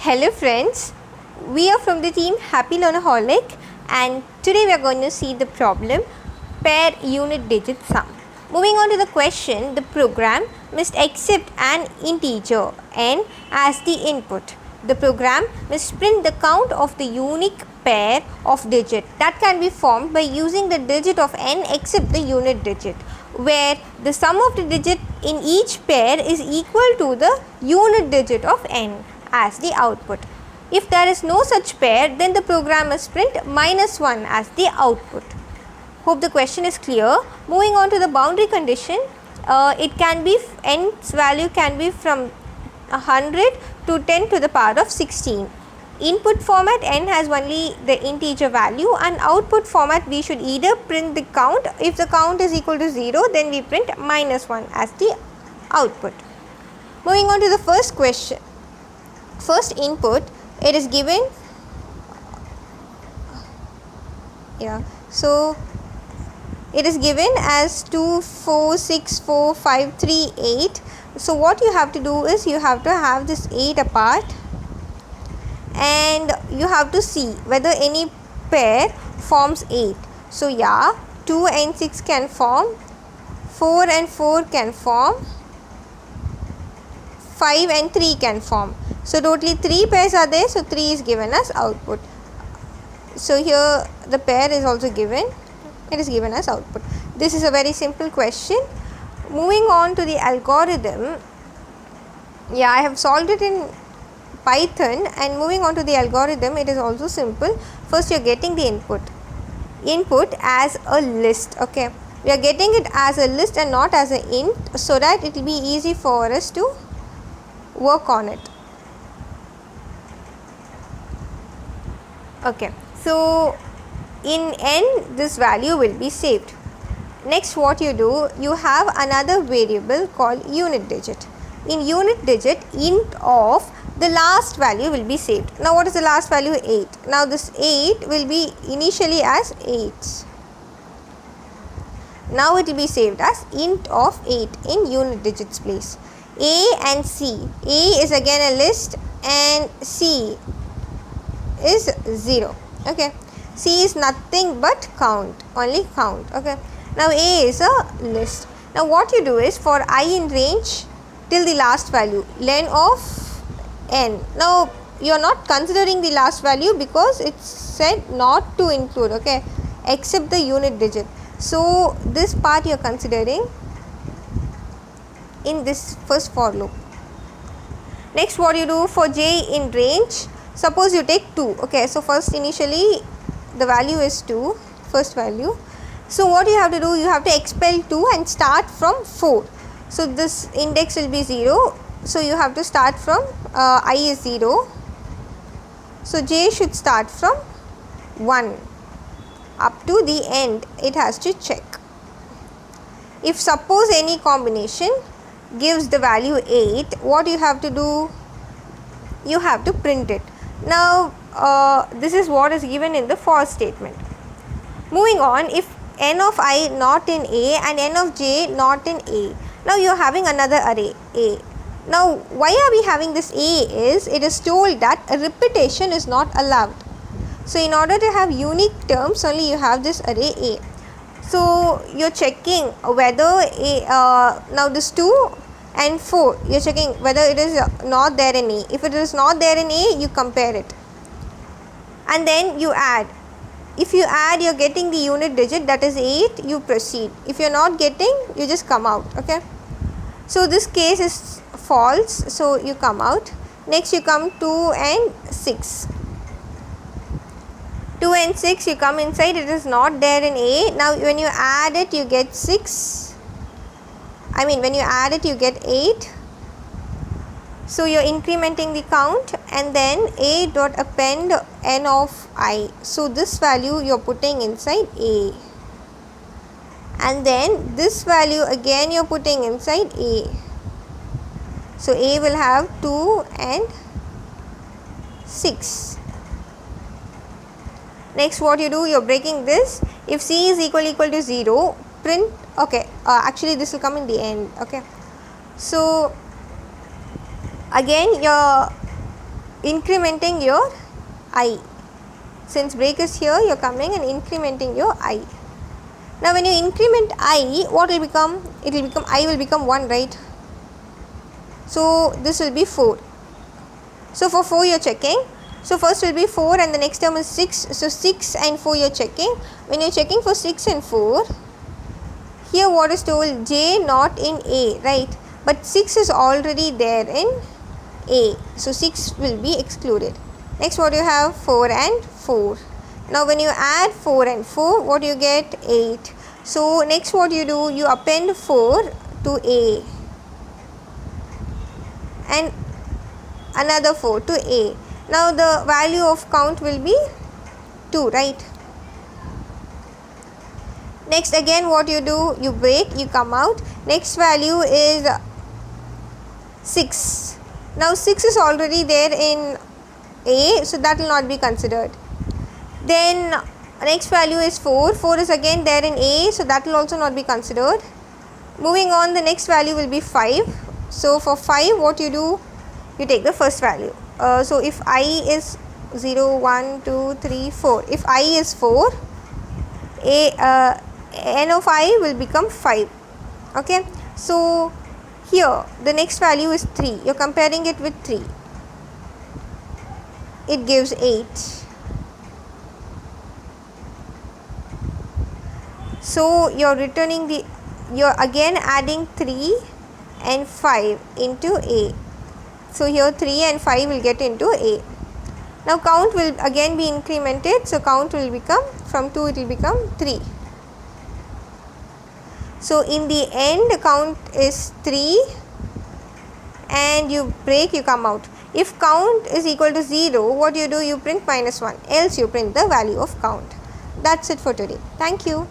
Hello friends, we are from the team Happy Learnaholic and today we are going to see the problem pair unit digit sum. Moving on to the question, the program must accept an integer n as the input. The program must print the count of the unique pair of digit that can be formed by using the digit of n except the unit digit, where the sum of the digit in each pair is equal to the unit digit of n as the output. If there is no such pair, then the program must print -1 as the output. Hope the question is clear. Moving on to the boundary condition, it can be n's value can be from 100 to 10 to the power of 16. Input format n has only the integer value, and output format we should either print the count. If the count is equal to 0, then we print -1 as the output. Moving on to the first question. First input, it is given, so it is given as 2, 4, 6, 4, 5, 3, 8. So what you have to do is you have to have this 8 apart and you have to see whether any pair forms 8. So yeah, 2 and 6 can form, 4 and 4 can form, 5 and 3 can form. So totally 3 pairs are there, so 3 is given as output. So here the pair is also given, it is given as output. This is a very simple question. Moving on to the algorithm, I have solved it in Python, and moving on to the algorithm, it is also simple. First you are getting the input as a list. Okay, we are getting it as a list and not as an int, so that it will be easy for us to work on it. Okay, so in n this value will be saved. Next what you do, you have another variable called unit digit. In unit digit, int of the last value will be saved. Now what is the last value? 8. Now this 8 will be initially as 8. Now it will be saved as int of 8 in unit digits place. A and C. A is again a list and C is 0. Okay, C is nothing but count, only count. Okay, now A is a list. Now what you do is, for I in range till the last value, len of n. Now you are not considering the last value because it's said not to include, okay, except the unit digit. So this part you are considering in this first for loop. Next what you do for j in range, suppose you take 2. Okay, so first initially the value is 2, first value. So what you have to do, you have to expel 2 and start from 4. So this index will be 0. So you have to start from I is 0. So j should start from 1 up to the end, it has to check. If suppose any combination gives the value 8, what you have to do, you have to print it. Now this is what is given in the for statement. Moving on, if n of I not in A and n of j not in A, now you are having another array A. Now why are we having this A is, it is told that a repetition is not allowed. So in order to have unique terms, only you have this array A. So you are checking whether now this 2 and 4, you are checking whether it is not there in A. If it is not there in A, you compare it and then you add. If you add, you are getting the unit digit, that is 8, you proceed. If you are not getting, you just come out. Okay, so this case is false, so you come out. Next you come 2 and 6. 2 and 6, you come inside, it is not there in A. Now when you add it, you get 6. When you add it, you get 8. So you are incrementing the count and then A dot append n of I. So this value you are putting inside A. And then this value again you are putting inside A. So A will have 2 and 6. Next what you do, you are breaking this. If C is equal to 0, print, okay, actually this will come in the end. Okay, so again your incrementing your I. Since break is here, you are coming and incrementing your I. Now when you increment I, what will become? It will become, I will become 1, right? So this will be 4. So for 4 you are checking. So first will be 4 and the next term is 6. So 6 and 4 you are checking. When you are checking for 6 and 4, here what is told? J not in A, right? But 6 is already there in A. So 6 will be excluded. Next what you have? 4 and 4. Now when you add 4 and 4, what you get? 8. So next what you do? You append 4 to A. And another 4 to A. Now the value of count will be 2, right? Next again what you do? You break, you come out. Next value is 6. Now 6 is already there in A, so that will not be considered. Then next value is 4. 4 is again there in A, so that will also not be considered. Moving on, the next value will be 5. So for 5 what you do? You take the first value. So if I is 0, 1, 2, 3, 4. If I is 4, n of I will become 5. Okay. So here the next value is 3. You are comparing it with 3. It gives 8. So you are returning the, you are again adding 3 and 5 into A. So here 3 and 5 will get into A. Now count will again be incremented. So count will become, from 2 it will become 3. So in the end count is 3 and you break, you come out. If count is equal to 0, what you do? You print -1, else you print the value of count. That's it for today. Thank you.